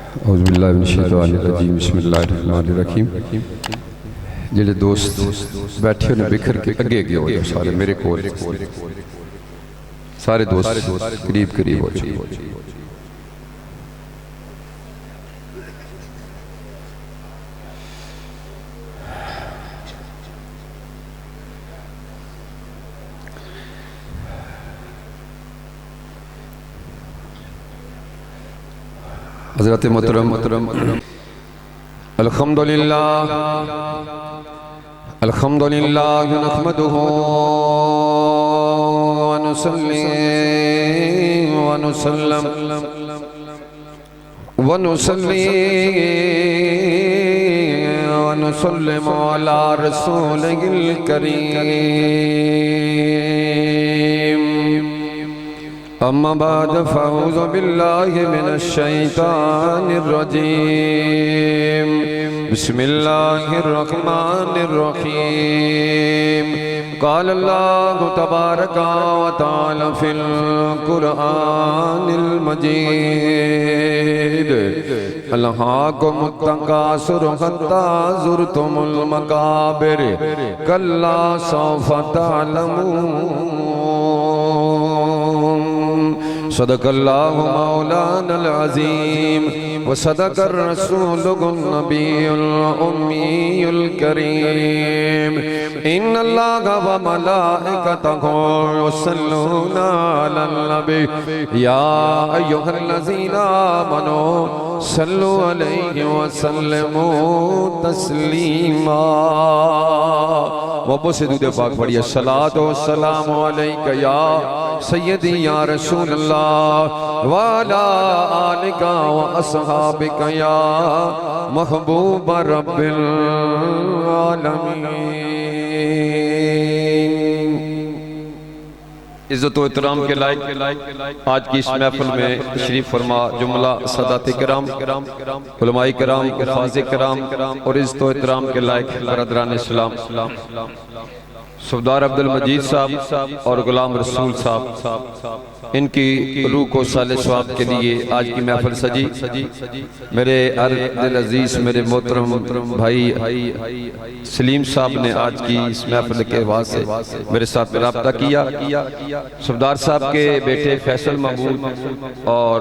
اعوذ باللہ من الشیطان الرجیم بسم اللہ الرحمن الرحیم جڑے دوست بیٹھے ہونے بکھر کے اگے گئے ہو سارے میرے کول سارے دوست قریب قریب ہو جائے حضرت محترم الحمدللہ نحمدہ ونصلی ونسلم علی رسولہ الکریم اما بعد فاعوذ باللہ من الشیطان الرجیم بسم اللہ الرحمن الرحیم قال اللہ تبارک و تعالی فی القرآن المجید الہاکم التکاثر حتی زرتم المقابر کلا سوف تعلمون صدق اللہ مولانا العظیم وصدق الرسول النبی الأمی الکریم ان اللہ وملائکتہ یصلون علی النبی یا ایہا الذین آمنوا صلوا علیہ وسلموا تسلیما وابو سے دودھ پاک پڑھئے الصلاة والسلام علیکہ یا سیدی یا رسول اللہ وعلا آلکہ واصحابکہ یا محبوب رب العالمین عزت و احترام کے لائق آج کی اس محفل میں تشریف فرما جملہ سادات کرام علماء کرام حفاظ کرام اور عزت و احترام کے لائق برادران اسلام صفدار عبدالمجید صاحب اور غلام رسول صاحب ان کی روح کو صالح ثواب کے لیے آج کی محفل سجی میرے دل عزیز میرے محترم بھائی سلیم صاحب نے آج کی اس محفل کے واسطے میرے ساتھ رابطہ کیا صفدار صاحب کے بیٹے فیصل محمود اور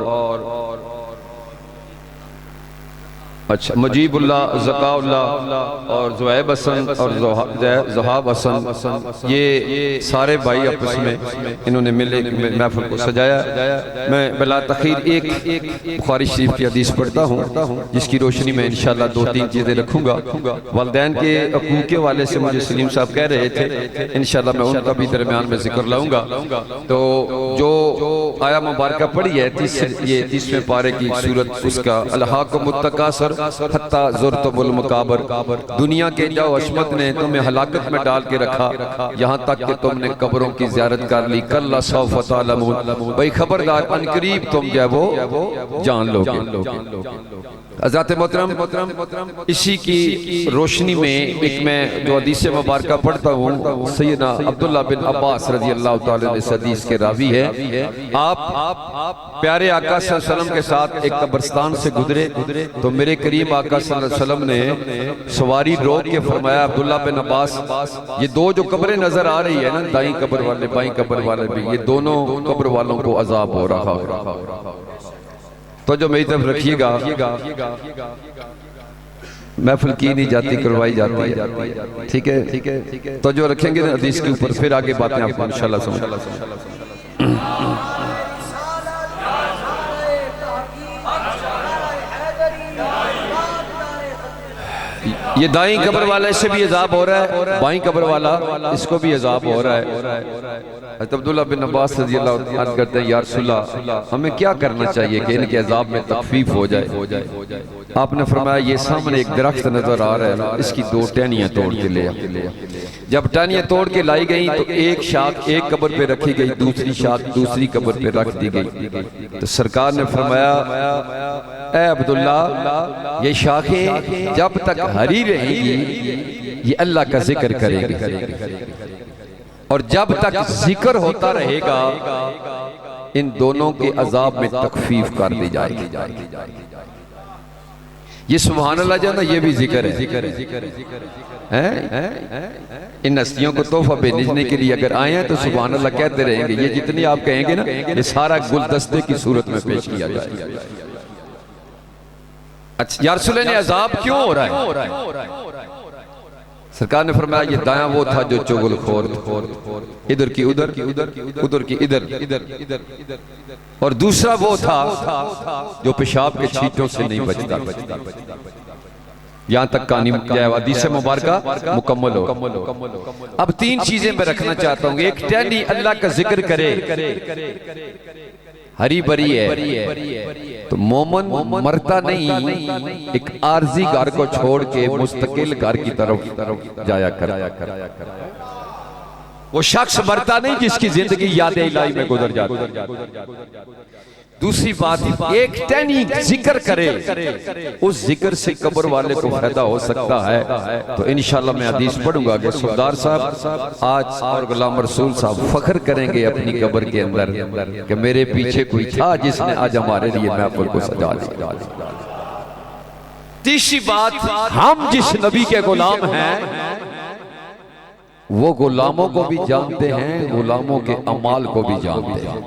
اچھا مجیب اللہ زکا اللہ اور زویب حسن اور زہاب حسن یہ سارے بھائی آپس میں انہوں نے ملے محفل کو سجایا میں بلا تخیر ایک بخاری شریف کی حدیث پڑھتا ہوں جس کی روشنی میں انشاءاللہ دو تین چیزیں رکھوں گا والدین کے حقوق کے والے سے مجھے سلیم صاحب کہہ رہے تھے انشاءاللہ میں ان کا بھی درمیان میں ذکر لاؤں گا تو جو آیا مبارکہ پڑھی ہے یہ 30ویں پارے کی صورت اس کا الحاکم التکاثر حتی زرتم المقابر دنیا کے جاؤ عشمت نے تمہیں ہلاکت میں ڈال کے رکھا یہاں تک کہ تم نے قبروں کی زیارت کر لی کلا سوف تعلمون بھئی خبردار ان قریب تم جو ہے وہ جان لوگے حضرت محترم اسی کی روشنی میں ایک میں جو حدیث مبارکہ پڑھتا ہوں سیدنا عبداللہ بن عباس رضی اللہ تعالیٰ نے اس حدیث کے راوی ہے آپ پیارے آقا صلی اللہ علیہ وسلم کے ساتھ ایک قبرستان سے گزرے تو میرے کریم آقا صلی اللہ علیہ وسلم نے سواری روک کے فرمایا عبداللہ بن عباس یہ دو جو قبریں نظر آ رہی ہے نا دائیں قبر والے بائیں قبر والے بھی یہ دونوں قبر والوں کو عذاب ہو رہا ہے تو جو میری طرف رکھیے گا محفل کی نہیں جاتی کروائی جاتی ہے ٹھیک ہے تو جو رکھیں گے حدیث کے اوپر پھر آگے باتیں آپ کو انشاءاللہ سمجھ یہ دائیں قبر والا اس سے بھی عذاب ہو رہا ہے بائیں قبر والا اس کو بھی عذاب ہو رہا ہے حضرت عبداللہ بن عباس رضی اللہ عنہ کرتے ہیں یا رسول اللہ ہمیں کیا کرنا چاہیے کہ ان کے عذاب میں تخفیف ہو جائے آپ نے فرمایا یہ سامنے ایک درخت نظر آ رہا ہے اس کی دو ٹہنیاں توڑ کے لے جب ٹہنیاں توڑ کے لائی گئیں تو ایک شاخ ایک قبر پہ رکھی گئی دوسری شاخ دوسری قبر پہ رکھ دی گئی تو سرکار نے فرمایا اے عبداللہ یہ شاخیں جب تک ہری رہیں گی یہ اللہ کا ذکر کرے گی اور جب تک ذکر ہوتا رہے گا ان دونوں کے عذاب میں تخفیف کر دی جائے گی یہ سبحان اللہ جو ہے نا یہ بھی ذکر ہے ان ہستیوں کو تحفہ بھیجنے کے لیے اگر آئے ہیں تو سبحان اللہ کہتے رہیں گے. یہ جتنی آپ کہیں گے نا یہ سارا گلدستے کی صورت میں پیش کیا جائے گا. اچھا یا رسول اللہ عذاب کیوں ہو رہا ہے؟ سرکار نے فرمایا یہ دایاں وہ تھا جو چغل خور تھا، ادھر کی ادھر ادھر کی ادھر، اور دوسرا وہ تھا جو پیشاب کے چھینٹوں سے نہیں بچتا. یہاں تک کہانی حدیث مبارکہ مکمل ہو. اب تین چیزیں میں رکھنا چاہتا ہوں. ایک ٹہنی اللہ کا ذکر کرے ہری بری ہے تو مومن مرتا نہیں، ایک عارضی گھر کو چھوڑ کے مستقل گھر کی طرف جایا کر. وہ شخص مرتا نہیں جس کی زندگی یاد الہی میں گزر جاتی. دوسری بات ایک ٹہنی ذکر کرے اس ذکر سے قبر والے کو فائدہ ہو سکتا ہے. تو انشاءاللہ میں حدیث پڑھوں گا کہ سردار صاحب آج اور غلام رسول صاحب فخر کریں گے اپنی قبر کے اندر کہ میرے پیچھے کوئی تھا جس نے آج ہمارے لیے محفل کو سجا دیا. تیسری بات ہم جس نبی کے غلام ہیں وہ غلاموں کو بھی جانتے ہیں، غلاموں کے اعمال کو بھی جانتے ہیں.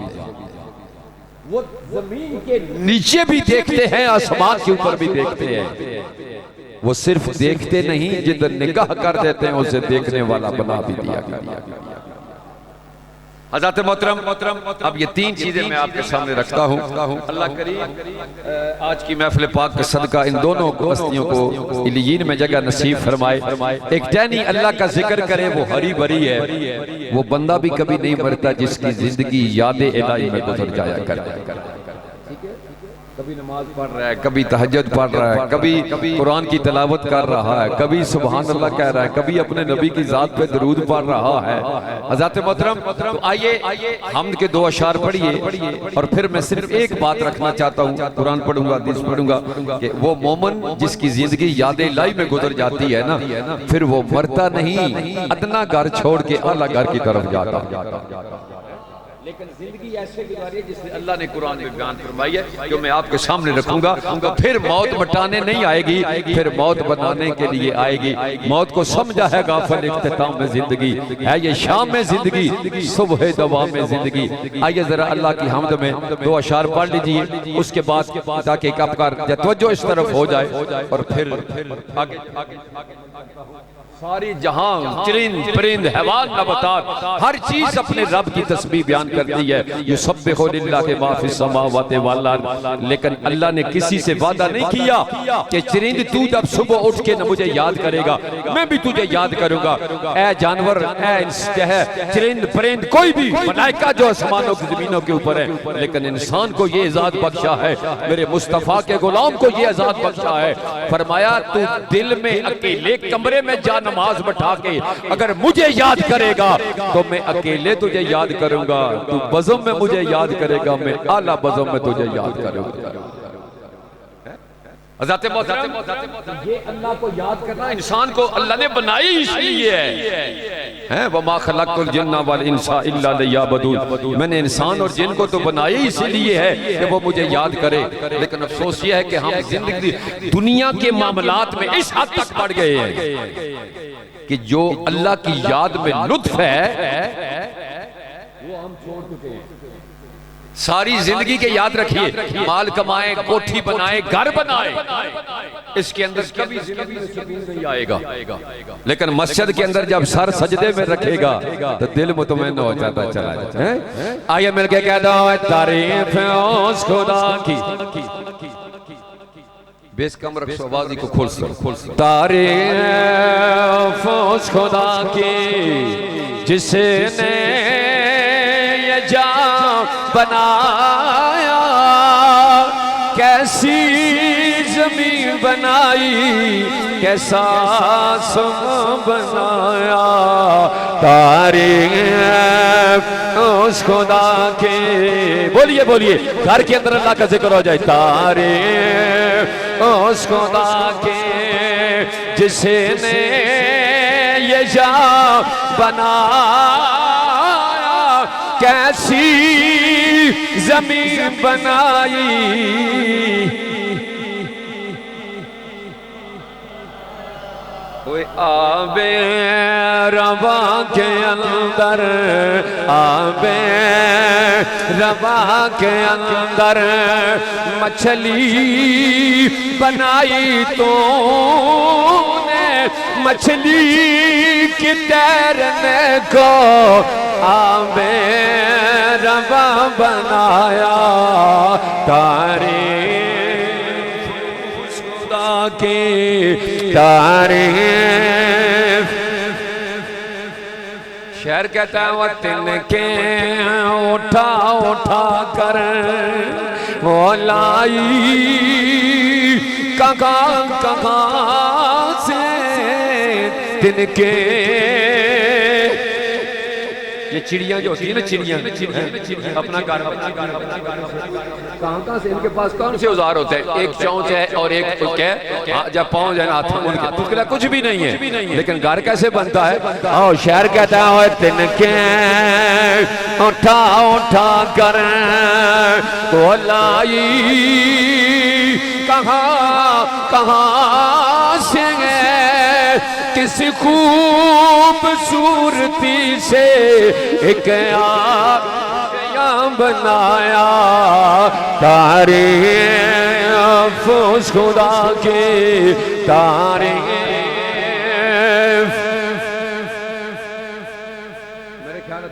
وہ زمین کے نیچے بھی دیکھتے ہیں، آسمان کے اوپر بھی دیکھتے ہیں. وہ صرف دیکھتے نہیں، جدھر نگاہ کر دیتے ہیں اسے دیکھنے والا بنا بھی دیا گیا. حضرت محترم اب یہ تین چیزیں میں آپ کے سامنے رکھتا ہوں. اللہ کریم آج کی محفل پاک کا صدقہ ان دونوں ہستیوں کو علیین میں جگہ نصیب فرمائے. ایک ٹہنی اللہ کا ذکر کرے وہ ہری بری ہے، وہ بندہ بھی کبھی نہیں مرتا جس کی زندگی یاد الہی میں گزر جایا کرے. کبھی نماز پڑھ رہا ہے، کبھی تہجد پڑھ رہا ہے، کبھی قرآن کی تلاوت کر رہا ہے، کبھی سبحان اللہ کہہ رہا ہے، کبھی اپنے نبی کی ذات پہ درود پڑھ رہا ہے. حضرت محترم آئیے حمد کے دو اشعار پڑھیے اور پھر میں صرف ایک بات رکھنا چاہتا ہوں. قرآن پڑھوں گا، حدیث پڑھوں گا کہ وہ مومن جس کی زندگی یاد الہی میں گزر جاتی ہے نا پھر وہ مرتا نہیں، ادنا گھر چھوڑ کے اعلیٰ گھر کی طرف جاتا. لیکن زندگی ایسے گزاری ہے جس نے اللہ نے قرآن میں بیان فرمائی ہے جو میں آپ کے سامنے رکھوں گا. تو پھر موت مٹانے نہیں آئے گی، پھر موت بنانے کے لیے آئے گی. موت کو سمجھا ہے غافل اختتام میں زندگی ہے، یہ شام میں زندگی صبح دوام میں زندگی. آئیے ذرا اللہ کی حمد میں دو اشعار پڑھ لیجئے اس کے بعد تاکہ آپ کا توجہ اس طرف ہو جائے اور پھر آگے ساری جہاں چرند پرند حیوان نباتات ہر چیز اپنے رب کی تسبیح بیان کرتی ہے. یسبح للہ ما فی السماوات والارض. لیکن اللہ نے کسی سے وعدہ نہیں کیا کہ چرند تو جب صبح اٹھ کے نہ مجھے یاد کرے گا میں بھی تجھے یاد کروں گا. اے جانور، اے چرند پرند کوئی بھی ملائکہ جو آسمانوں کی زمینوں کے اوپر ہے، لیکن انسان کو یہ اعزاز بخشا ہے، میرے مصطفیٰ کے غلام کو یہ اعزاز بخشا ہے. فرمایا تو دل میں اکیلے کمرے میں جا نماز بٹھا کے اگر مجھے یاد کرے گا تو میں اکیلے تجھے یاد کروں گا. تو بزم میں مجھے یاد کرے گا، میں اعلیٰ بزم میں تجھے یاد کروں گا. حضرت محترم یہ اللہ کو یاد کرنا انسان کو اللہ نے بنائی اس لیے ہے. وَمَا خَلَقْتُ الْجِنَّ وَالْإِنسَ إِلَّا لِيَعْبُدُونِ. میں نے انسان اور جن کو تو بنائی اس لیے ہے کہ وہ مجھے یاد کرے. لیکن افسوس یہ ہے کہ ہم زندگی دنیا کے معاملات میں اس حد تک بڑھ گئے ہیں کہ جو اللہ کی یاد میں لطف ہے وہ ہم چھوڑ چکے ہیں. ساری زندگی کے یاد رکھیے، مال کمائیں، کوٹھی بنائیں، گھر بنائیں، اس کے اندر کبھی زندگی میں سکون نہیں آئے گا. لیکن مسجد کے اندر جب سر سجدے میں رکھے گا تو دل مطمئن ہو جاتا چلا جائے. آئیے مل کے کہہ دو تعریف اس خدا کی. بیس کم رکھو، آوازی کو کھول سو. تعریف اس خدا کی جس نے یہ جان بنایا، کیسی زمین بنائی، کیسا آسمان بنایا. تعریف اس خدا کے، بولیے بولیے گھر کے اندر اللہ کا ذکر ہو جائے. تعریف اس خدا کے جس نے یہ جان بنایا، کیسی زمین بنائی. اندر آب روا کے اندر مچھلی بنائی تو نے مچھلی کی تیرنے کو آب روا بنایا تاریخ خدا کی تاریخ شعر کہتا ہے وہ تنکے اٹھا اٹھا کر وہ لائی کہاں کہاں سے تنکے یہ چڑیاں جو ہوتی ہیں نا چڑیاں اپنا گھر کہاں کہاں سے ان کے پاس کون سے اوزار ہوتے ہیں ایک چونچ ہے اور ایک جب پاؤں جائے ہاتھ ان کے تو اس کے لئے کچھ بھی نہیں ہے لیکن گھر کیسے بنتا ہے شعر کہتا ہے تنکے اٹھا اٹھا کر وہ لائی کہاں کہاں سے کس خوبصورتی سے ایک آیا بنایا تعریف اس خدا کی تعریف میرے خیال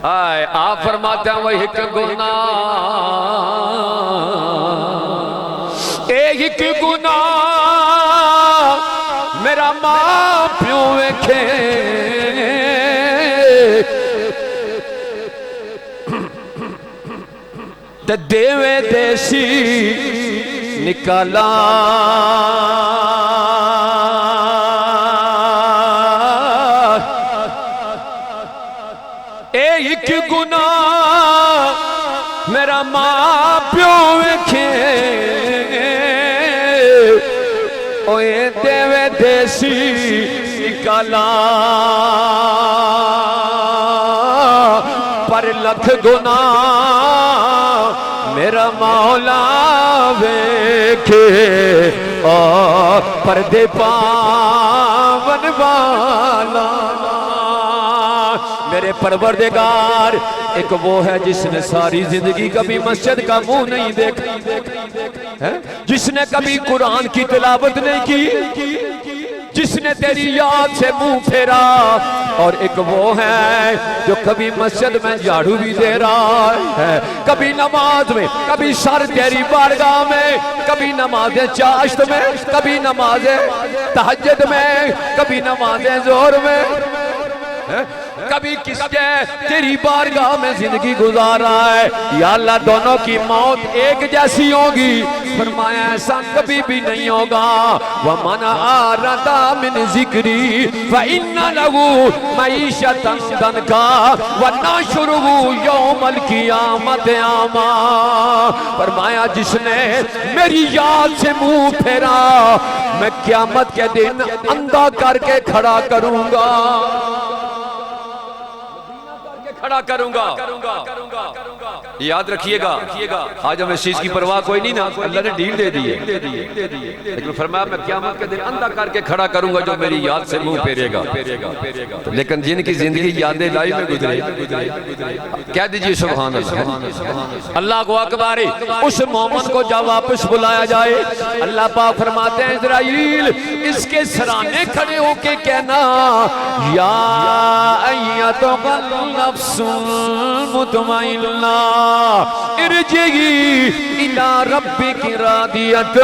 ہے آپ فرماتے ہیں وہ ایک گناہ ایک گناہ میرا ماں پیو ویکھے تے دیوے دیسی نکالا ایک گناہ میرا ماں پیو ویکھے اوے دیوے دیسی نکالا پر لکھ گناہ میرا مولا ویکھے پردے پاون والا میرے پروردگار ایک وہ ہے جس نے ساری زندگی کبھی مسجد کا منہ نہیں دیکھا جس نے کبھی قرآن کی تلاوت نہیں کی جس نے تیری یاد سے منہ پھیرا اور ایک وہ ہے جو کبھی مسجد میں جھاڑو بھی دے رہا ہے کبھی نماز میں کبھی سر تیری بارگاہ میں کبھی نماز چاشت میں کبھی نماز تہجد میں کبھی نماز ظہر میں کبھی کس کے تیری بارگاہ میں زندگی گزار رہا ہے یا اللہ دونوں کی موت ایک جیسی ہوگی فرمایا ایسا کبھی بھی نہیں ہوگا وَمَنْ أَعْرَضَ مِنْ ذِكْرِي فَإِنَّ لَهُ مَعِيشَةً ضَنْكًا وَنَحْشُرُهُ يَوْمَ الْقِيَامَةِ أَعْمَىٰ فرمایا جس نے میری یاد سے منہ پھیرا میں قیامت کے دن اندھا کر کے کھڑا کروں گا کھڑا کروں گا یاد رکھیے گا آج ہمیں اس چیز کی پرواہ کوئی نہیں نا اللہ نے ڈیل دے دی ہے لیکن فرمایا میں قیامت کے دن اندھا کر کے کھڑا کروں گا جو میری یاد سے منہ پھیرے گا لیکن جن کی زندگی یادیں لائی میں گزرے کہہ دیجئے سبحان اللہ اللہ کو اکبر اس مومن کو جب واپس بلایا جائے اللہ پاک فرماتے ہیں اسرائیل اس کے سرانے کھڑے ہو کے کہنا یا ایتھا النفس المطمئنہ ارجعی الی ربک راضیۃ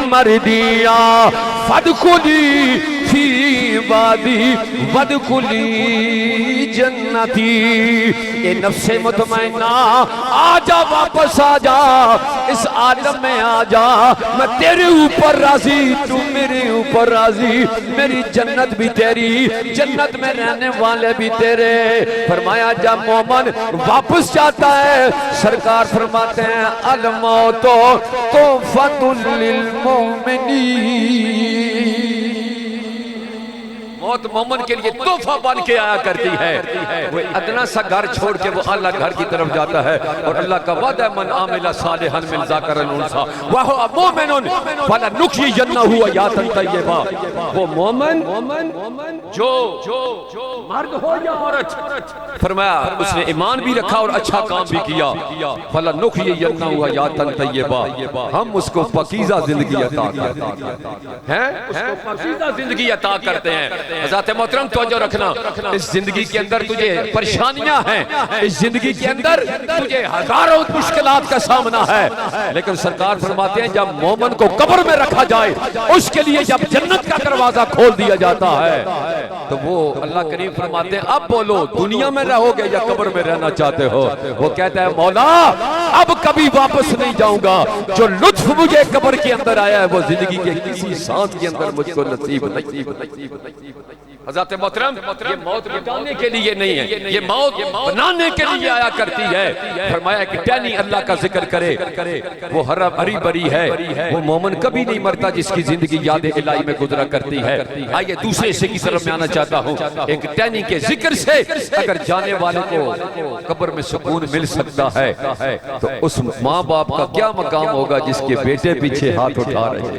مرضیہ فادخلی فی عبادی وادخلی جنتی اے نفس مطمئنہ آجا واپس آجا اس عالم میں آجا میں تیرے اوپر راضی تو میرے اوپر راضی میری جنت بھی تیری جنت میں رہنے والے بھی تیرے فرمایا جب مومن واپس جاتا ہے سرکار فرماتے ہیں الموت تحفۃ للمؤمنین موت مومن کے لیے تحفہ بن کے آیا کرتی ہے. وہ ادنا سا گھر چھوڑ کے وہ اللہ گھر کی طرف جاتا ہے اور اللہ کا وعدہ من عامل صالحا من ذکر او انثى وهو مؤمن فلنحيينه حیاتا طیبہ. وہ مومن جو مرد ہو یا عورت، فرمایا اس نے ایمان بھی رکھا اور اچھا کام بھی کیا. فلنحيينه حیاتا طیبہ، ہم اس کو پاکیزہ زندگی عطا کرتے ہیں. اس کو پاکیزہ زندگی عطا کرتے ہیں. حضرت محترم توجہ رکھنا، اس زندگی کے اندر تجھے پریشانیاں ہیں، اس زندگی کے اندر تجھے ہزاروں مشکلات کا سامنا ہے، لیکن سرکار فرماتے ہیں جب مومن کو قبر میں رکھا جائے، اس کے لیے جب جنت کا دروازہ کھول دیا جاتا ہے تو وہ اللہ کریم فرماتے ہیں اب بولو دنیا میں رہو گے یا قبر میں رہنا چاہتے ہو؟ وہ کہتا ہے مولا اب کبھی واپس نہیں جاؤں گا، جو لطف مجھے قبر کے اندر آیا ہے وہ زندگی کے کسی سانس کے اندر مجھ کو نصیب نہیں. حضرت محترم یہ موت مٹانے کے لیے نہیں ہے، یہ موت بنانے کے لیے آیا کرتی ہے. فرمایا کہ ٹہنی اللہ کا ذکر کرے وہ ہری بری ہے، وہ مومن کبھی نہیں مرتا جس کی زندگی یاد الہی میں گزرا کرتی ہے. آئیے دوسرے حصے کی طرف میں آنا چاہتا ہوں. ایک ٹہنی کے ذکر سے اگر جانے والے کو قبر میں سکون مل سکتا ہے تو اس ماں باپ کا کیا مقام ہوگا جس کے بیٹے پیچھے ہاتھ اٹھا رہے ہیں.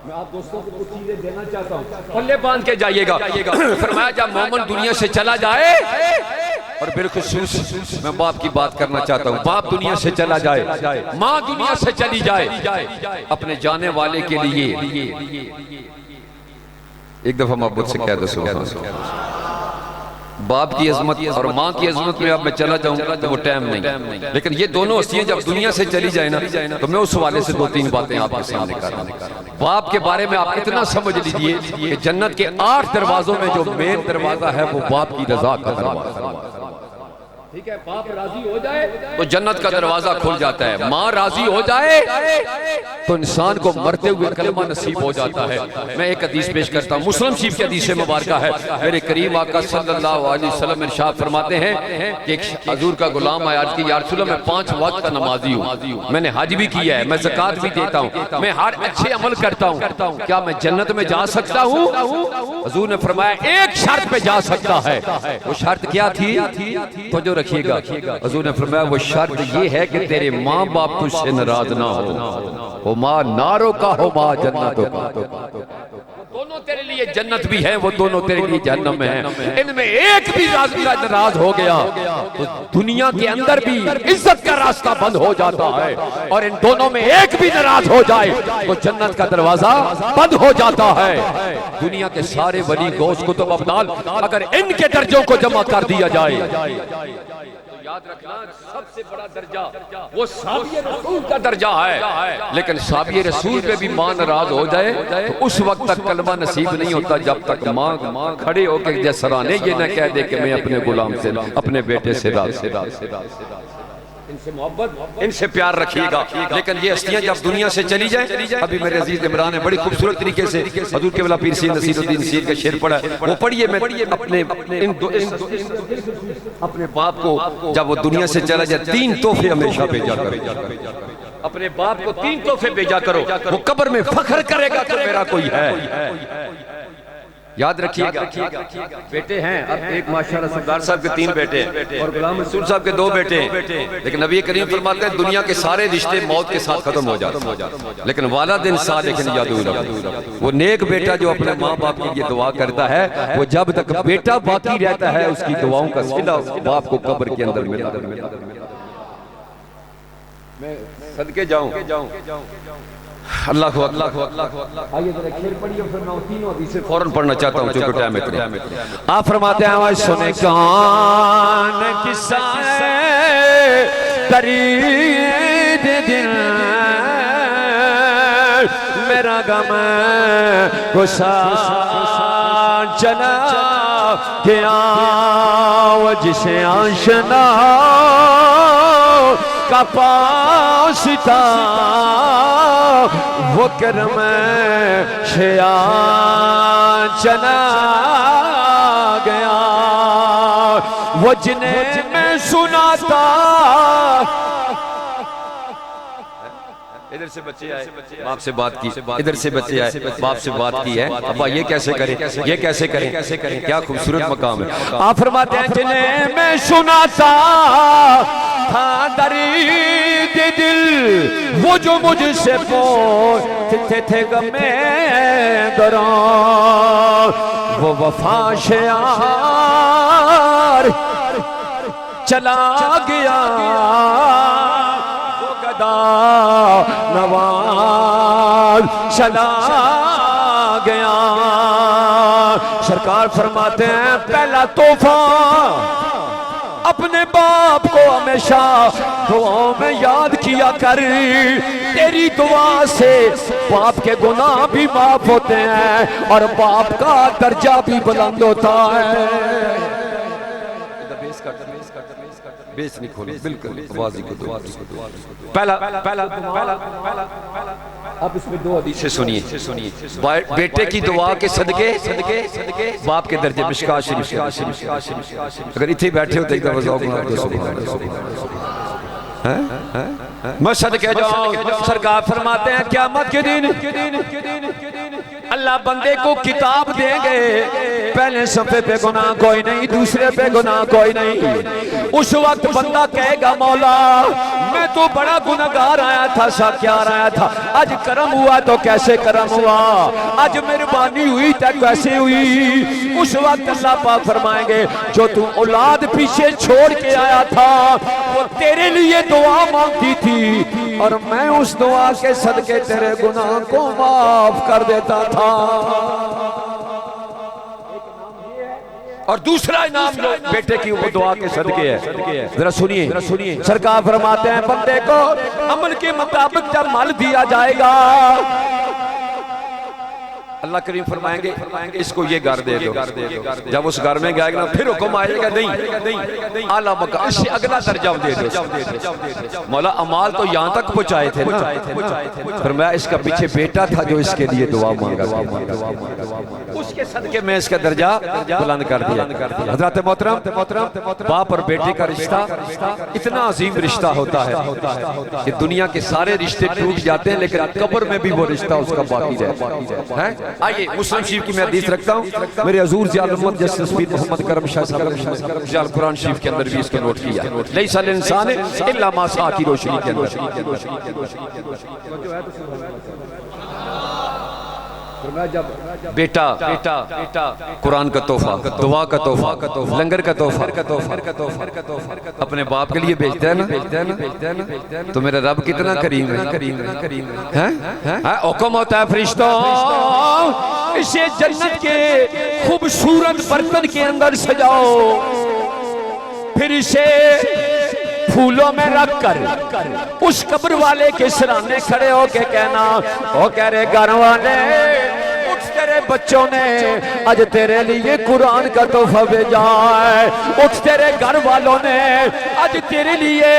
میں آپ دوستوں کو کچھ چیزیں دینا چاہتا ہوں، پلے باندھ کے جائیے گا. فرمایا جب مومن دنیا سے چلا جائے، اور بالخصوص میں باپ کی بات کرنا چاہتا ہوں، باپ دنیا سے چلا جائے، ماں دنیا سے چلی جائے، اپنے جانے والے کے لیے ایک دفعہ محبت سے کہہ دو سبحان اللہ. باپ کی عظمت اور ماں کی عظمت میں اب میں چلا جاؤں تو وہ ٹائم نہیں، لیکن یہ دونوں ہستیاں جب دنیا سے چلی جائے نا تو میں اس حوالے سے دو تین باتیں آپ کے سامنے کر رہا ہوں. باپ کے بارے میں آپ اتنا سمجھ لیجئے کہ جنت کے 8 دروازوں میں جو مین دروازہ ہے وہ باپ کی رضا کا دروازہ. ٹھیک ہے، باپ راضی ہو جائے تو جنت کا دروازہ کھل جاتا ہے، ماں راضی ہو جائے تو انسان کو مرتے ہوئے کلمہ نصیب ہو جاتا ہے. میں ایک حدیث پیش کرتا ہوں، مسلم شریف کی حدیث مبارکہ ہے. میرے کریم آقا صلی اللہ علیہ وسلم ارشاد فرماتے ہیں کہ ایک حضور کا غلام آیا عرض کی یا رسول اللہ میں 5 وقت کا نمازی ہوں، میں نے حج بھی کیا ہے، میں زکوٰۃ بھی دیتا ہوں، میں ہر اچھے عمل کرتا ہوں، کیا میں جنت میں جا سکتا ہوں؟ حضور نے فرمایا ایک شرط پہ جا سکتا ہے. وہ شرط کیا تھی؟ تو جو رکھیے گا، حضور نے فرمایا وہ شرط یہ ہے کہ تیرے ماں باپ تجھ سے ناراض نہ ہو. ماں ناروں کا ہو ماں جنتوں کا. دونوں تیرے لیے جنت بھی ہیں، وہ دونوں تیرے لیے جہنم میں ہیں. ان میں ایک بھی ناراض ہو گیا تو دنیا کے اندر بھی عزت کا راستہ بند ہو جاتا ہے، اور ان دونوں میں ایک بھی ناراض ہو جائے تو جنت کا دروازہ بند ہو جاتا ہے. دنیا کے سارے ولی غوث کتب ابدال اگر ان کے درجوں کو جمع کر دیا جائے، یاد رکھنا سب سے بڑا درجہ وہ صحابی رسول کا درجہ ہے. لیکن صحابی رسول پہ بھی ماں ناراض ہو جائے تو اس وقت تک کلمہ نصیب نہیں ہوتا جب تک ماں کھڑے ہو کے جسرانے یہ نہ کہہ دے کہ میں اپنے غلام سے اپنے بیٹے سے ان سے محبت ان سے پیار رکھیے گا. لیکن یہ ہستیاں جب دنیا سے چلی جائیں، ابھی میرے عزیز عمران نے بڑی خوبصورت طریقے سے حضور قبلہ پیر سید نصیر الدین سیر کا شعر پڑھا ہے، وہ پڑھیے. میں اپنے باپ کو جب وہ دنیا سے چلا جائے 3 تحفے ہمیشہ بھیجا کرو. اپنے باپ کو 3 تحفے بھیجا کرو، وہ قبر میں فخر کرے گا کہ میرا کوئی ہے. یاد رکھیے گا بیٹے ہیں، اب ایک ماشاءاللہ سردار صاحب کے 3 بیٹے ہیں اور غلام رسول صاحب کے 2 بیٹے ہیں. لیکن نبی کریم فرماتے ہیں دنیا کے سارے رشتے موت کے ساتھ ختم ہو جاتے ہیں، لیکن والدین صالح یدعو لہ، وہ نیک بیٹا جو اپنے ماں باپ کے لیے دعا کرتا ہے، وہ جب تک بیٹا باقی رہتا ہے اس کی دعاؤں کا صلہ باپ کو قبر کے اندر ملتا ہے. میں صدقے جاؤں اللہ اللہ آئیے ذرا شعر پڑھیے پھر میں تینوں حدیثیں فوراً پڑھنا چاہتا ہوں چونکہ ٹائم اتنا. آپ فرماتے ہیں آواز سنے کان قصہ درید دل میرا غم گسا چلا گیا وہ جسے آشنا کا پاستا وہ کرم شیا چلا گیا وہ جنہیں میں سناتا. ادھر سے بچے آئے باپ سے بات کی، ادھر سے بچے آئے باپ سے بات کی ہے، ابا یہ کیسے کریں، یہ کیسے کریں، کیا خوبصورت مقام ہے۔ آپ فرماتے ہیں جنہیں میں سناتا تھا درد دل وہ جو مجھ سے پوچھتے تھے غمِ گراں، وہ وفا شیار چلا گیا، وہ گدا نواز چلا گیا۔ سرکار فرماتے ہیں پہلا تحفہ اپنے باپ کو ہمیشہ دعاؤں میں یاد کیا کر، تیری دعا سے باپ کے گناہ بھی معاف ہوتے ہیں اور باپ کا درجہ بھی بلند ہوتا ہے۔ بیس نہیں کھولو، بالکل آوازی کو دعا پہلا اب اس میں دو حدیثیں سنیے، بیٹے کی دعا کے صدقے باپ کے درجے، مشکاہ شریف، اگر اتھے بیٹھے ہو تو ایک دفعہ ذوق آپ کو سبحان میں صدقے جاؤں۔ سرکار فرماتے ہیں قیامت کے دن اللہ بندے کو کتاب دیں گے، پہلے صفحے پہ گناہ کوئی نہیں، دوسرے پہ گناہ کوئی نہیں۔ اس وقت بندہ کہے گا مولا میں تو بڑا گناہگار آیا تھا، ساکیار آیا تھا، آج کرم ہوا تو کیسے کرم ہوا، آج مہربانی ہوئی تو کیسے ہوئی۔ اس وقت اللہ پاک فرمائیں گے جو تو اولاد پیچھے چھوڑ کے آیا تھا وہ تیرے لیے دعا مانگتی تھی اور میں اس دعا کے صدقے تیرے گناہ کو معاف کر دیتا تھا۔ اور دوسرا انعام جو بیٹے کی وہ دعا کے صدقے ہے، ذرا سنیے سرکار فرماتے ہیں بندے کو عمل کے مطابق جب مال دیا جائے گا اللہ کریم فرمائیں گے اس کو یہ گھر دے دو، جب اس گھر میں گئے گا پھر حکم آئے گا نہیں اعلیٰ مقام، اس سے اگلا درجہ دے دو۔ مولا امال تو یہاں تک پہنچائے تھے نا، فرمایا اس کا پیچھے بیٹا تھا جو اس کے لیے دعا مانگا، اس کے صدقے میں اس کا درجہ بلند کر دیا۔ حضرات محترم باپ اور بیٹے کا رشتہ اتنا عظیم رشتہ ہوتا ہے کہ دنیا کے سارے رشتے ٹوٹ جاتے ہیں لیکن قبر میں بھی وہ رشتہ اس کا باقی رہتا ہے۔ آئیے مسلم شریف کی میں حدیث رکھتا ہوں، میرے حضور ضیاء الامت جسٹس پیر محمد کرم شاہ صاحب نے قرآن شریف کے اندر بھی اس کو نوٹ کیا، لیس الانسان الا ما سعی کی روشنی کے اندر۔ بیٹا قرآن کا تحفہ، دعا کا تحفہ، لنگر کا تحفہ اپنے باپ کے لیے بھیجتا ہے نا، تو میرا رب کتنا کریم ہے۔ حکم ہوتا ہے فرشتوں اسے جنت کے خوبصورت برتن کے اندر سجاؤ، پھر اسے پھولوں میں رکھ کر اس قبر والے کے سرانے کھڑے ہو کے کہنا او کہہ رہے گھر والے اٹھ تیرے بچوں نے آج تیرے لیے قرآن کا تحفہ بھیجا ہے، اٹھ تیرے گھر والوں نے آج تیرے لیے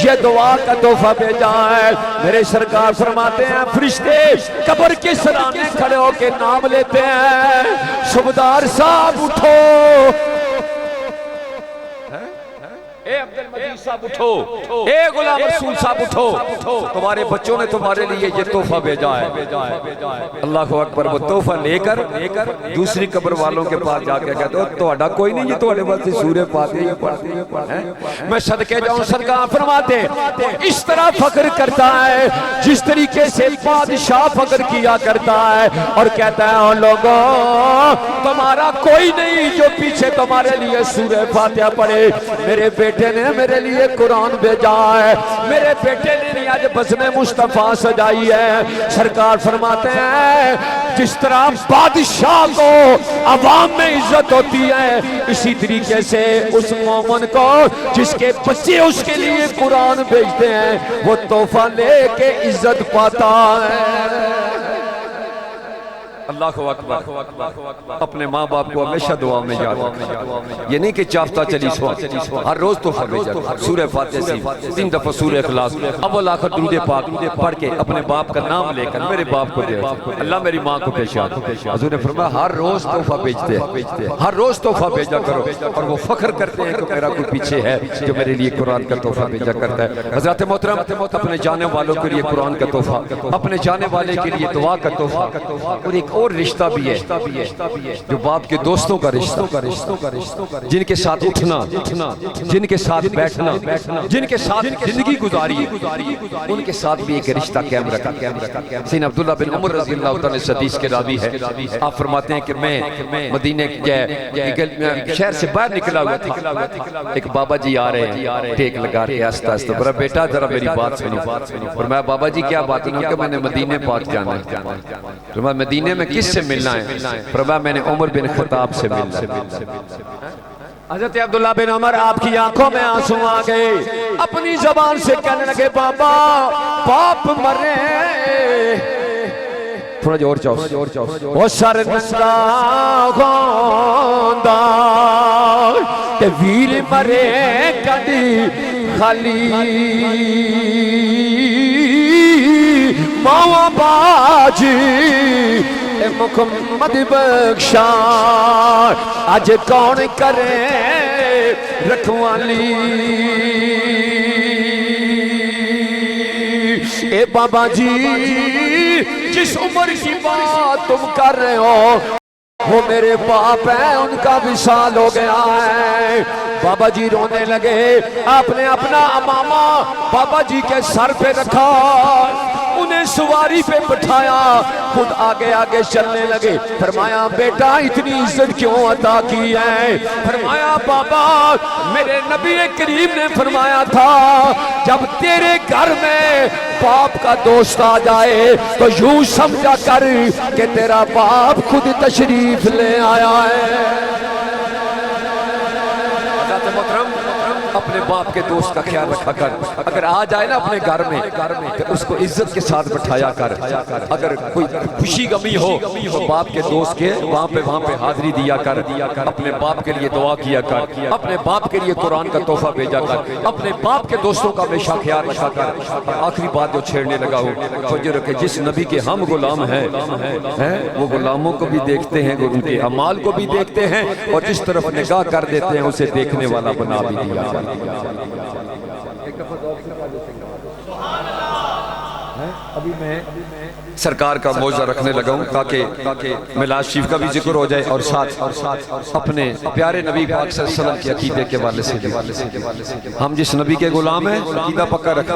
یہ دعا کا تحفہ بھیجا ہے۔ میرے سرکار فرماتے ہیں فرشتے قبر کے سرانے کھڑے ہو کے نام لیتے ہیں صوبیدار صاحب اٹھو، اے عبد المجید صاحب اٹھو، اے غلام رسول صاحب اٹھو، تمہارے بچوں نے تمہارے لیے یہ تحفہ بھیجا ہے۔ اللہ اکبر، وہ تحفہ لے کر دوسری قبر والوں کے پاس جا کے کہتے ہو تہاڈا کوئی نہیں، یہ تہاڈے واسطے سورہ فاتحہ پڑھتے ہیں۔ میں صدقے جاؤں سرکار فرماتے ہیں اس طرح فخر کرتا ہے جس طریقے سے بادشاہ فخر کیا کرتا ہے اور کہتا ہے او لوگوں تمہارا کوئی نہیں جو پیچھے تمہارے لیے سورہ فاتحہ پڑھے، میرے بیٹے نے میرے لیے قرآن بھیجا ہے، میرے بیٹے نے آج بزم مصطفیٰ سجائی ہے۔ سرکار فرماتے ہیں جس طرح بادشاہ کو عوام میں عزت ہوتی ہے اسی طریقے سے اس مومن کو جس کے بچے اس کے لیے قرآن بھیجتے ہیں وہ تحفہ لے کے عزت پاتا ہے۔ اللہ اکبر، اپنے ماں باپ کو ہمیشہ دعا میں یاد رکھنا، یہ نہیں کہ چافتہ چلی سوا، ہر روز تحفہ بھیجا کرو، سورہ فاتحہ سی 3 دفعہ سورہ اخلاص اول آخر درود پاک پڑھ کے اپنے باپ کا نام لے کر میرے باپ کو دے، اللہ میری ماں کو پیش آ۔ حضور نے فرمایا ہر روز تحفہ بھیجتے ہیں، ہر روز تحفہ بھیجا کرو، اور وہ فخر کرتے ہیں کہ میرا کوئی پیچھے ہے جو میرے لیے قرآن کا تحفہ بھیجا کرتا ہے۔ حضرات محترم، اپنے جانے والوں کے لیے قرآن کا تحفہ، اپنے جانے والے کے لیے دعا کا تحفہ، اور ایک اور رشتہ بھی ہے جو باپ کے دوستوں کا رشتہ، جن کے ساتھ اٹھنا، جن کے ساتھ بیٹھنا، جن کے ساتھ زندگی گزاری، ان کے ساتھ بھی ایک رشتہ قائم رکھا۔ سیدنا عبداللہ بن عمر رضی اللہ تعالیٰ عنہ حدیث کے راوی ہے، آپ فرماتے ہیں کہ میں مدینہ شہر سے باہر نکلا ہوا تھا، ایک بابا جی آ رہے ہیں ٹیک لگا کے آہستہ آہستہ، برا بیٹا ذرا میری بات سنو، فرمایا بابا جی کیا بات ہے؟ کہ میں نے مدینہ پاک جانا ہے۔ فرمایا مدینہ میں کس سے ملنا ہے؟ فرمایا میں نے عمر بن خطاب سے ملنا ہے۔ حضرت عبداللہ بن عمر آپ کی آنکھوں میں آنسو آ گئے، اپنی زبان سے کہنے لگے بابا باپ مرے، تھوڑا جور چاہو، وہ سر ننگا گوندا کہ ویر مرے کدی خالی، ماوا باجی محمد بخشا آج کون کرے رکھوالی، اے بابا جی جس عمر کی بات تم کر رہے ہو وہ میرے باپ ہیں، ان کا وصال ہو گیا ہے۔ بابا جی رونے لگے، آپ نے اپنا امامہ بابا جی کے سر پہ رکھا، انہیں سواری پہ بٹھایا، خود آگے آگے چلنے لگے۔ فرمایا بیٹا اتنی عزت کیوں عطا کی ہے؟ فرمایا بابا میرے نبی کریم نے فرمایا تھا جب تیرے گھر میں باپ کا دوست آ جائے تو یوں سمجھا کر کہ تیرا باپ خود تشریف لے آیا ہے۔ اپنے باپ کے دوست کا خیال رکھا کر، اگر آ جائے نا اپنے گھر میں تو اس کو عزت کے ساتھ بٹھایا کر، اگر کوئی خوشی غمی ہو تو باپ کے دوست کے وہاں پہ حاضری دیا کر، اپنے باپ کے لیے دعا کیا کر، اپنے باپ کے لیے قرآن کا تحفہ بھیجا کر، اپنے باپ کے دوستوں کا ہمیشہ خیال رکھا کر۔ آخری بات جو چھیڑنے لگا ہوں، توجہ رکھے، جس نبی کے ہم غلام ہیں وہ غلاموں کو بھی دیکھتے ہیں، ان کے اعمال کو بھی دیکھتے ہیں، اور جس طرف نگاہ کر دیتے ہیں اسے دیکھنے والا بنا بھی دیا۔ ابھی میں سرکار کا موضوع رکھنے لگا ہوں تاکہ میلاد شریف کا بھی ذکر ہو جائے اور ساتھ اپنے پیارے نبی پاک صلی اللہ علیہ وسلم کے عقیدے کے حوالے سے ہم جس نبی کے غلام ہیں عقیدہ پکا رکھا،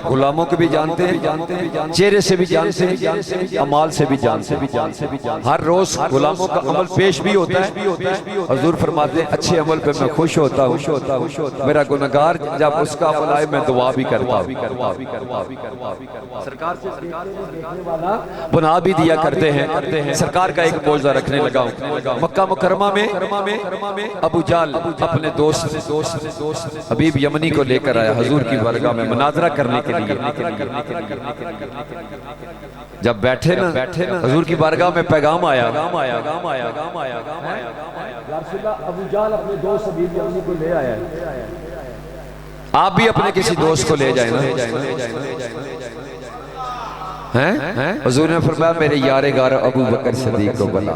غلاموں کے بھی جانتے ہیں، چہرے سے بھی جانتے ہیں، اعمال سے بھی جانتے ہیں، ہر روز غلاموں کا عمل پیش بھی ہوتا ہے۔ حضور فرماتے ہیں اچھے عمل پہ میں خوش ہوتا ہوں، میرا گنہگار جب اس کا عمل آئے میں دعا بھی کرتا ہوں۔ سرکار سے بنا بھی دیا کرتے ہیں۔ سرکار کا ایک موضوع رکھنے لگا ہوں، مکہ مکرمہ میں ابو جال اپنے دوست حبیب یمنی کو لے کر آیا حضور کی بارگاہ میں مناظرہ کرنے کے لیے۔ جب بیٹھے نا حضور کی بارگاہ میں پیغام آیا، ابو جال اپنے دوست حبیب یمنی کو لے آیا، آپ بھی اپنے کسی دوست کو لے جائیں نا۔ حضور نے فرمایا میرے یار غار ابو بکر صدیق کو بلا،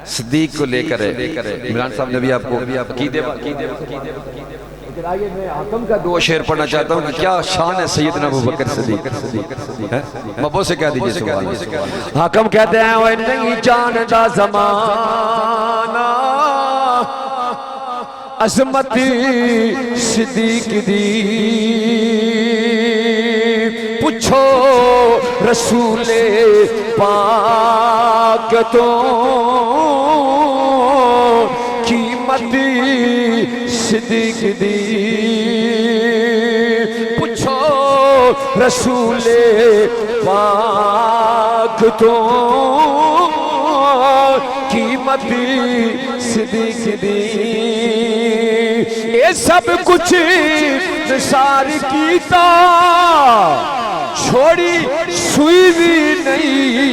صدیق کو لے کر عمران صاحب نے بھی آپ کو عقیدے آئیے میں حاکم کا دو شعر پڑھنا چاہتا ہوں کہ کیا شان ہے سیدنا ابو بکر صدیق۔ مبو سے کہہ دیجئے سبحان اللہ۔ حاکم کہتے ہیں وہ نہیں جانتا زمانہ عظمت صدیق دی، پوچھو رسول پاک تو قیمت صدیق دی، پوچھو رسول پاک تو قیمت صدیق دی، یہ سب کچھ نثار کیتا چھوڑی سوئی بھی نہیں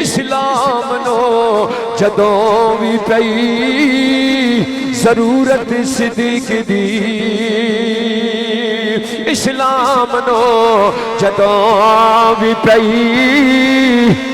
اسلام نو جدوں بھی پئی ضرورت صدیق دی اسلام نو جدوں بھی پئی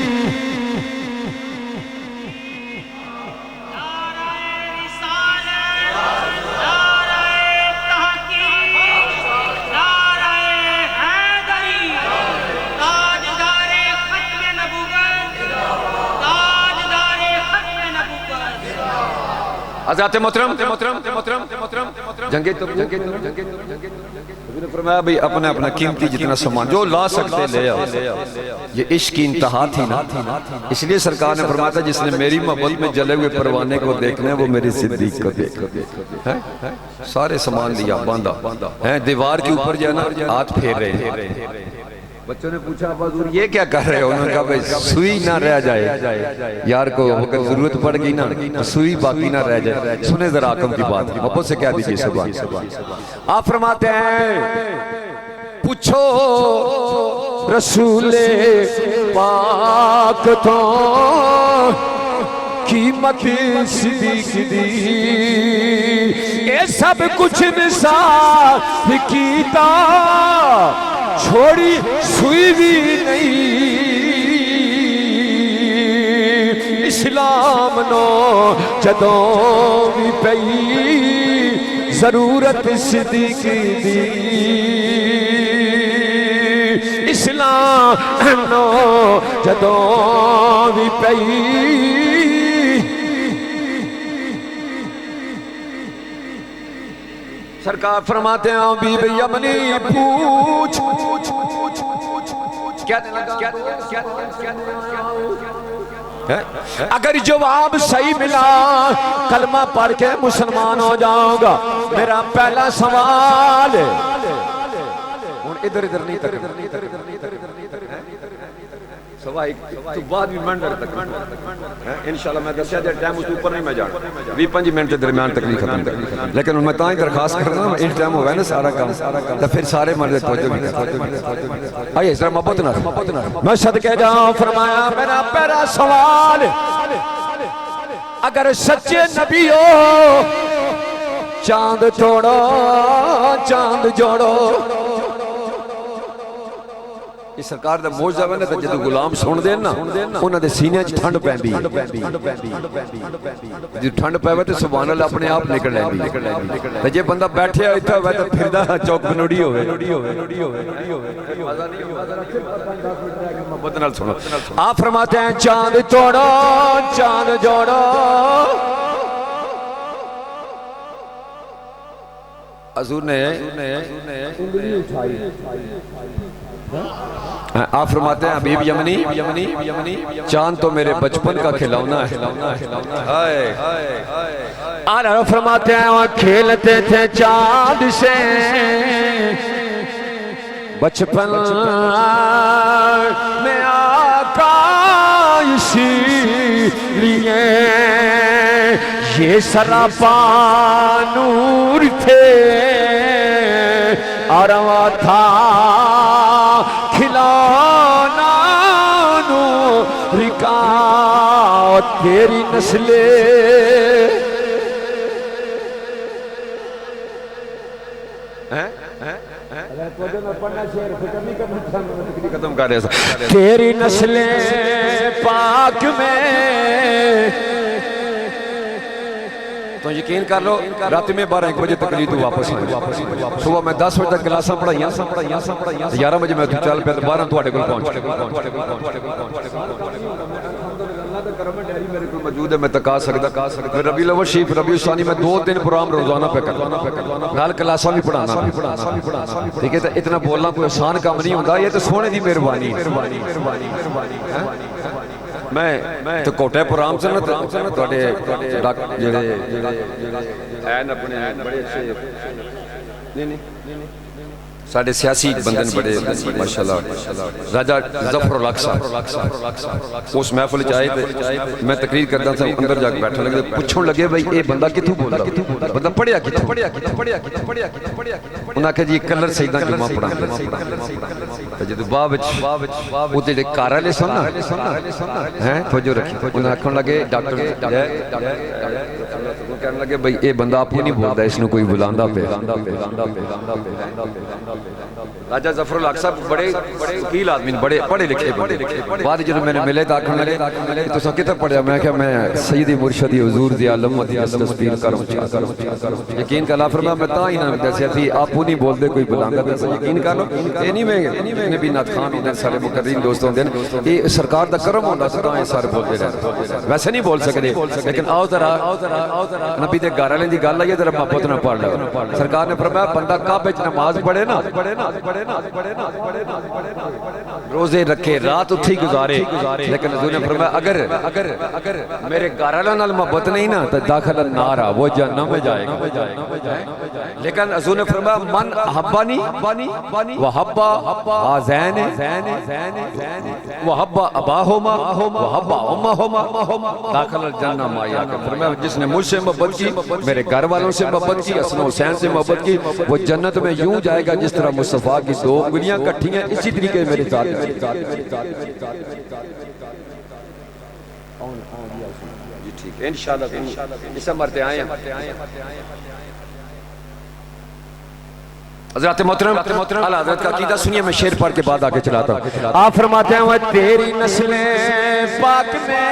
حضرات محترم جنگے تو فرمایا بھئی اپنا اپنا قیمتی جتنا سامان جو لا سکتے لے آؤ یہ عشق کی انتہا تھی نا اس لیے سرکار نے فرمایا تھا جس نے میری محبت میں جلے ہوئے پروانے کو دیکھنا ہے وہ میری صدیق کو دیکھ سارے سامان لیا باندھا دیوار کے اوپر جو ہے نا ہاتھ پھیر رہے ہیں بچوں نے پوچھا حضور یہ کیا کر رہے ہو انہوں نے کہا بھئی سوئی نہ رہ جائے یار کو اگر ضرورت پڑ گئی نا سوئی باقی نہ رہ جائے سنیں ذرا آقم کی بات کی محبت سے کہہ دیجئے سبحان آپ فرماتے ہیں پوچھو رسول پاک تو قیمت صدیق دی اے سب کچھ نثار کیتا چھوڑی سوئی بھی نہیں اسلام نو جدوں بھی پئی ضرورت صدیق دی اسلام نو جدوں بھی پئی سرکار فرماتے ہیں بی بی یمنی پوچھ کیا اگر جواب صحیح ملا کلمہ پڑھ کے مسلمان ہو جاؤں گا میرا پہلا سوال ادھر نہیں سوائی تو بعد بھی منڈر تک انشاءاللہ میں دسیا جائے ٹائم اس اوپر نہیں میں جانا 20-25 منٹ درمیان تک نہیں ختم تک لیکن ان میں تاں ہی درخواست کرنا ان ٹائم ہوگا نا سارا کام تو پھر سارے مرد توجہ بھی آئیے اس طرح محبت نہ میں صدقے جاؤں فرمایا میرا پہلا سوال اگر سچے نبی ہو چاند توڑو چاند جوڑو یہ سرکار دا موجزہ ہے نا تو جدو غلام سن دین نا انہاں دے سینے چ ٹھنڈ پیندی جدو ٹھنڈ پے تے سبحان اللہ اپنے آپ نکل لیندی تے جے بندہ بیٹھے ایتھے ہوے تے پھردا چوک بنوڑی ہوے محبت نال سنو آپ فرماتے ہیں چاند توڑو چاند جوڑو حضور نے انگلی اٹھائی آپ فرماتے ہیں حبیب یمنی چاند تو میرے بچپن کا کھلونا ہے آلہ فرماتے ہیں وہ کھیلتے تھے چاند سے بچپن میں آقا اسی لیے یہ سراپا نور تھے اور وہ تھا کھلانا نور کا تیری نسل تیری نسل پاک میں تو یقین کر لو رات میں 12-1 بجے تقریر تو واپس صبح میں 10 بجے تک کلاساں پڑھائیاں 11 بجے میں چل پہ 12 تواڈے کول پہنچ میرے کو موجود ہے میں تکا سکتا ربیع الاول شریف ربیع الثانی میں 2 دن پروگرام روزانہ پہ کرنا نال کلاساں بھی پڑھانا ٹھیک ہے اتنا بولنا کوئی آسان کام نہیں ہوتا یہ تو سونے دی مہربانی میں تو کوٹے پرام سے نا توڑے جڑے این اپنے بڑے اچھے نہیں ساڑھے سیاسی بندن بڑے ماشاءاللہ راجہ ظفر الاقصی اس محفل چاہے میں تقریر کرتا تھا اندر جا کے بیٹھا لگے پوچھوں لگے بھئی اے بندہ کتوں بولتا بندہ پڑھے پڑھیا کتوں انہاں کہ جی کلر سیدہ جمعہ پڑھا جدو باب وہ تے کار والے سن ہیں توجہ رکھی انہاں آکھن لگے ڈاکٹر کہنے لگے بھئی اے بندہ آپ نہیں بولدا اس نو کوئی بلاندا پہ راجہ ظفر الحق صاحب بڑے وکیل آدمی بڑے پڑھے لکھے بعد جدو میں نے ملے تو آکھن لگے تو سا کتنا پڑھیا میں کہ میں سیدی مرشدی حضور دی عالم و دیاس تصویر کروں یقین کا اللہ فرمایا میں تا ہی نہ جیسے تھی آپ نہیں بول دے کوئی بلانگا دے یقین کر لو یہ نہیں میں نبی نات خان ہوندے سارے مقررین دوست ہوندے یہ سرکار دا کرم ہوندا ستا ہے سارے بول دے رہے ویسے نہیں بول سکتے لیکن آؤ ذرا نبی دے گھر والے دی گل آئی ذرا محبت نہ پڑھ لو سرکار نے فرمایا بندہ کعبے وچ نماز پڑھے نا روزے رکھے رات اتھی گزارے لیکن حضور نے فرمایا اگر میرے گھر والوں نال محبت نہیں نا تو داخل النار وہ جہنم میں جائے گا لیکن حضور نے فرمایا من احبانی وحب ہذین وحب اباہما وحب امہما داخل الجنہ مایا کہ فرمایا جس نے مجھ سے محبت کی میرے گھر والوں سے محبت کی حسن حسین سے محبت کی وہ جنت میں یوں جائے گا جس طرح مصطفیٰ کی دو انگلیاں کٹھی ہیں اسی طریقے میرے ساتھ جی ٹھیک ہے انشاءاللہ اسے مرتے آئے ہیں حضرت محترم اعلی حضرت کا عقیدہ سنیے میں شعر پڑھ کے بعد آگے چلاتا ہوں آپ فرماتے ہیں وہ تیری نسل پاک میں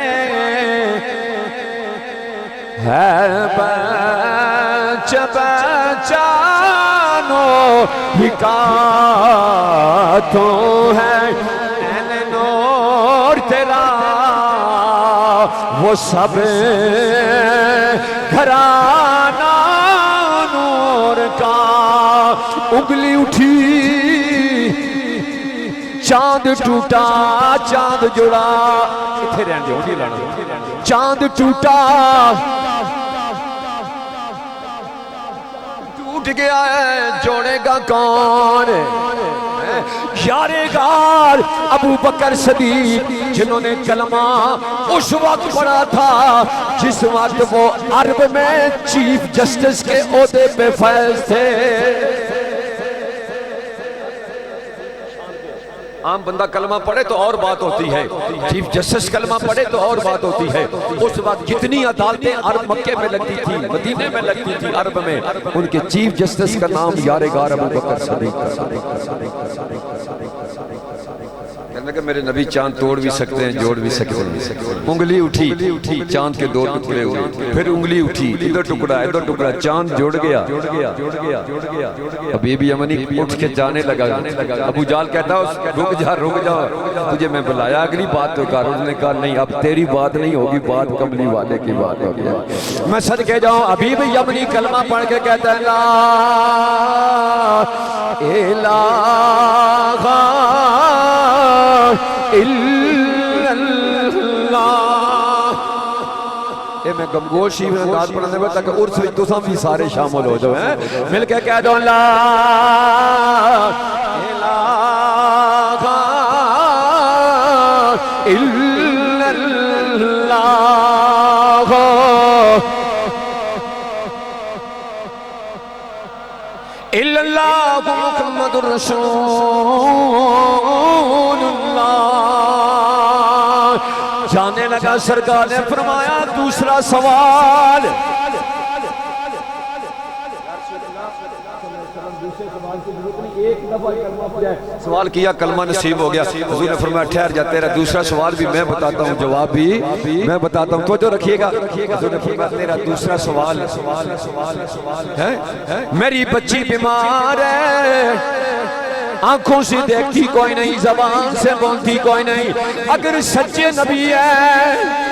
ہے بچ بچانو حکاتوں ہے این نور تیرا وہ سب گھرانہ نور کا اگلی اٹھی چاند ٹوٹا چاند جڑا کتھے رہن دے ہوندی لانا چاند ٹوٹا ٹوٹ گیا ہے جوڑے گا کون یار غار ابو بکر صدیق جنہوں نے کلمہ اس وقت پڑھا تھا جس وقت وہ عرب میں چیف جسٹس کے عہدے پہ فیض تھے عام بندہ کلمہ پڑھے تو اور بات ہوتی ہے چیف جسٹس کلمہ پڑھے تو اور بات ہوتی ہے اس وقت جتنی عدالتیں عرب مکے میں لگتی تھی مدینے میں لگتی تھی عرب میں ان کے چیف جسٹس کا نام یار غار ابو بکر صدیق کہنے کہ میرے نبی چاند توڑ بھی سکتے ہیں جوڑ بھی سکتے ہیں انگلی اٹھی چاند کے دو ٹکڑے ہوئے پھر انگلی اٹھی ادھر ٹکڑا چاند جوڑ گیا حبیب یمنی اٹھ کے جانے لگا ابو جال کہتا رک جا تجھے میں بلایا اگلی بات تو کر اس نے کہا نہیں اب تیری بات نہیں ہوگی بات کملی والے کی بات ہوگی میں صدقے جاؤں حبیب یمنی کلمہ پڑھ کے کہتا ہے لا الہ الا اللہ اے میں گمگوشی میں انداز پڑھنے میں تاکہ عرص بھی تساں بھی سارے شامل ہو جو ہیں مل کے کہہ دو لا الہ الا اللہ الا اللہ محمد رسول اللہ جانے لگا سرکار نے فرمایا دوسرا سوال سوال کیا کلمہ نصیب ہو گیا حضور نے فرمایا ٹھہر جا تیرا دوسرا سوال بھی میں بتاتا ہوں جواب بھی میں بتاتا ہوں توجہ رکھیے گا حضور نے فرمایا تیرا دوسرا سوال ہے میری بچی بیمار ہے آنکھوں سے دیکھتی کوئی نہیں زبان سے بولتی کوئی نہیں اگر سچے نبی ہے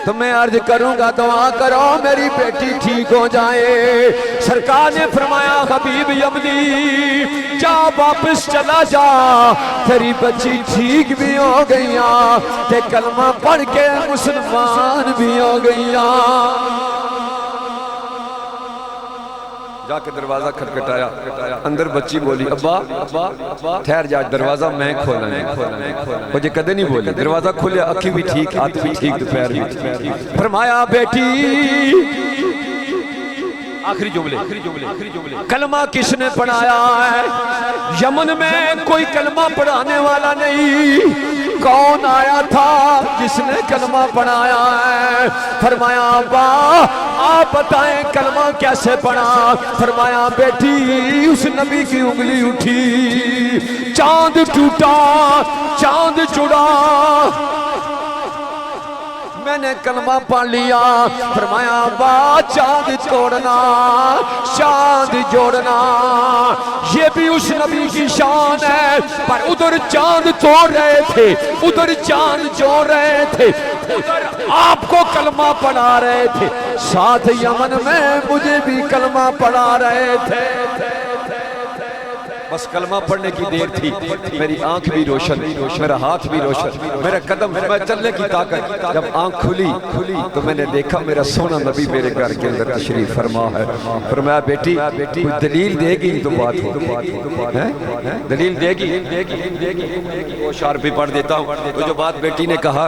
تو میں عرض کروں گا دعا کرو میری بیٹی ٹھیک ہو جائے سرکار نے فرمایا حبیب یمنی جا واپس چلا جا تیری بچی ٹھیک بھی ہو گئیاں تے کلمہ پڑھ کے مسلمان بھی ہو گئیاں جا کے دروازہ کھٹکھٹایا اندر بچی بولی ابا ٹھہر جا دروازہ میں کھولا ہے مجھے کدے نہیں بولی دروازہ کھولیا اکھی بھی ٹھیک ہاتھ بھی ٹھیک دوپہر بھی ٹھیک فرمایا بیٹی آخری جملے کلمہ کس نے پڑھایا ہے؟ یمن میں کوئی کلمہ پڑھانے والا نہیں، کون آیا تھا جس نے کلمہ پڑھایا ہے؟ فرمایا ابا آپ بتائیں کلمہ کیسے پڑھا؟ فرمایا بیٹی اس نبی کی انگلی اٹھی، چاند ٹوٹا، چاند چڑا، میں نے کلمہ پڑھ لیا۔ فرمایا ابا چاند توڑنا، چاند جوڑنا یہ بھی اس نبی کی شان ہے، پر ادھر چاند توڑ رہے تھے، ادھر چاند جوڑ رہے تھے، ادھر آپ کو کلمہ پڑھا رہے تھے، ساتھ یمن میں مجھے بھی کلمہ پڑھا رہے تھے۔ بس کلمہ پڑھنے کی دیر تھی، میری آنکھ بھی روشن، میرا ہاتھ بھی روشن، میرا قدم، میں چلنے کی طاقت۔ جب آنکھ کھلی تو میں نے دیکھا میرا سونا نبی میرے گھر کے اندر تشریف فرما ہے۔ فرمایا بیٹی کوئی دلیل دے گی تو بات ہو، دلیل دے گی؟ وہ اشعار بھی پڑھ دیتا ہوں۔ وہ جو بات بیٹی نے کہا،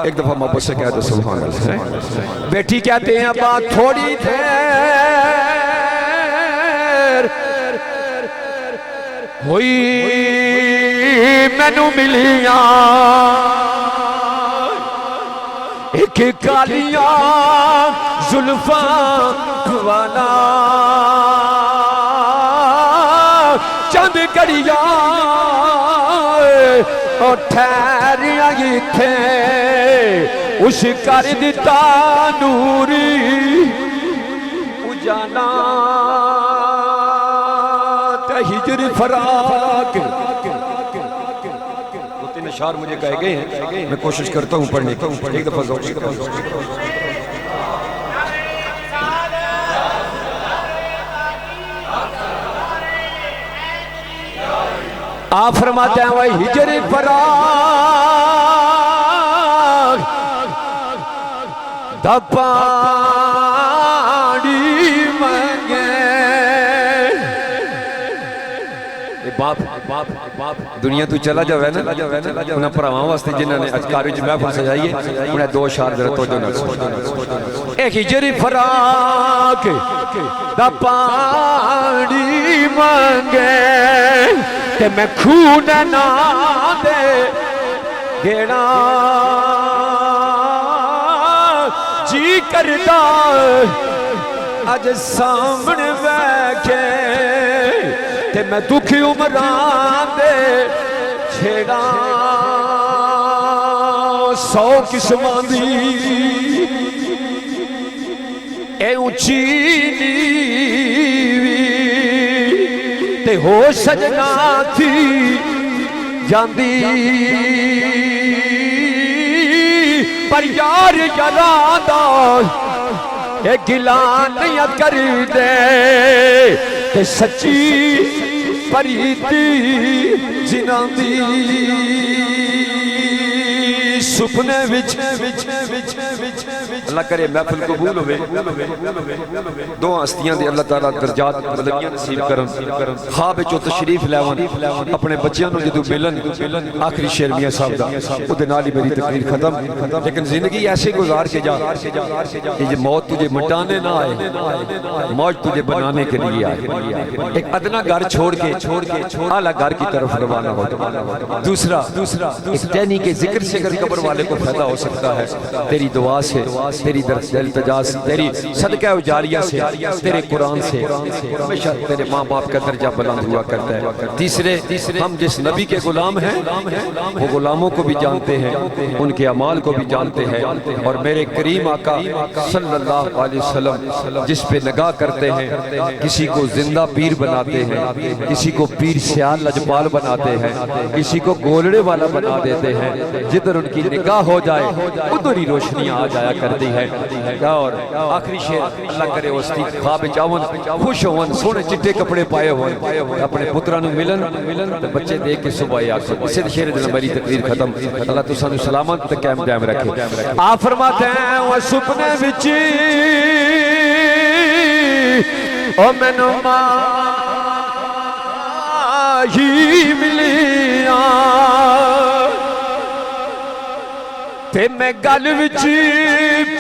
ایک دفعہ محبت سے کہہ دو سبحان اللہ۔ بیٹی کہتے ہیں ابا تھوڑی دیر ہوئی مینو ملیاں ایک کالیاں زلفاں والا، چند گھڑیاں اور ٹھہریاں تھے، اس کر دیتا نوری اجالا ہجر فراق۔ دو تین اشعار مجھے کہے گئے ہیں، میں کوشش کرتا ہوں پڑھنے کی، ایک دفعہ ذوق سے آپ فرماتے ہیں وہ ہجر فراق دپاڑی منگے۔ باپ دنیا تو چلا جاوے نا، انہاں پراواں واسطے جنہاں نے اج کار وچ محفل سجائی ہے، انہیں دو اشعار ذرا توجہ نال سنو۔ اے ہجر فراق دا پانی منگے تے میں خون نہ دے گھیڑا، جی کردا اج سامنے بیٹھے تے میں دکھی عمران دے چھیڑا، 100 قسماں دی اے اونچی نیوی تے ہو سجنا تھی جاندی، پر یار یاران دا اے گلان نہیں کر دے تے سچی پریتی جنہاں دی سپنے وچ۔ اللہ کرے محفل قبول ہوئے، دو ہستیاں دے اللہ تعالیٰ درجات بلندیاں نصیب کرن، خواب جو تشریف لیون اپنے بچیاں نو جدو ملن، آخری شعر میاں صاحب دا او دے نال ہی میری تقریر ختم۔ لیکن زندگی ایسے گزار کے جا کہ یہ موت تجھے مٹانے نہ آئے، موت تجھے بنانے کے لیے آئے۔ ایک ادنا گھر چھوڑ کے اعلیٰ گھر کی طرف روانہ ہو۔ دوسرا ایک ٹہنی کے ذکر سے اگر قبر والے کو فائدہ ہو سکتا ہے، تیری دعا سے، تیری التجا سے، تیری صدقہ و جاریہ سے، تیرے قرآن سے، ہمیشہ تیرے ماں باپ کا درجہ بلند ہوا کرتا ہے۔ تیسرے ہم جس نبی کے غلام ہیں وہ غلاموں کو بھی جانتے ہیں، ان کے اعمال کو بھی جانتے ہیں، اور میرے کریم آقا صلی اللہ علیہ وسلم جس پہ نگاہ کرتے ہیں کسی کو زندہ پیر بناتے ہیں، کسی کو پیر سیال لجپال بناتے ہیں، کسی کو گولڑے والا بنا دیتے ہیں، جدھر ان کی نگاہ ہو جائے ادھر ہی روشنیاں آ جایا کرتی ہے۔ اور آخری شعر اللہ کرے وسطی خواب چاون خوش ہون، سونے چٹے کپڑے پائے ہون، اپنے پترہ نو ملن بچے دیکھ کے صبح آکھیں۔ اسے شعر جنہاں میری تقریر ختم، اللہ تو سانو سلامت تے قائم دائم رکھے۔ آپ فرماتے ہیں وہ سپنے وچ او مینوں ہی ملیاں تے میں گل وچ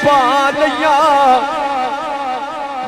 پا لیاں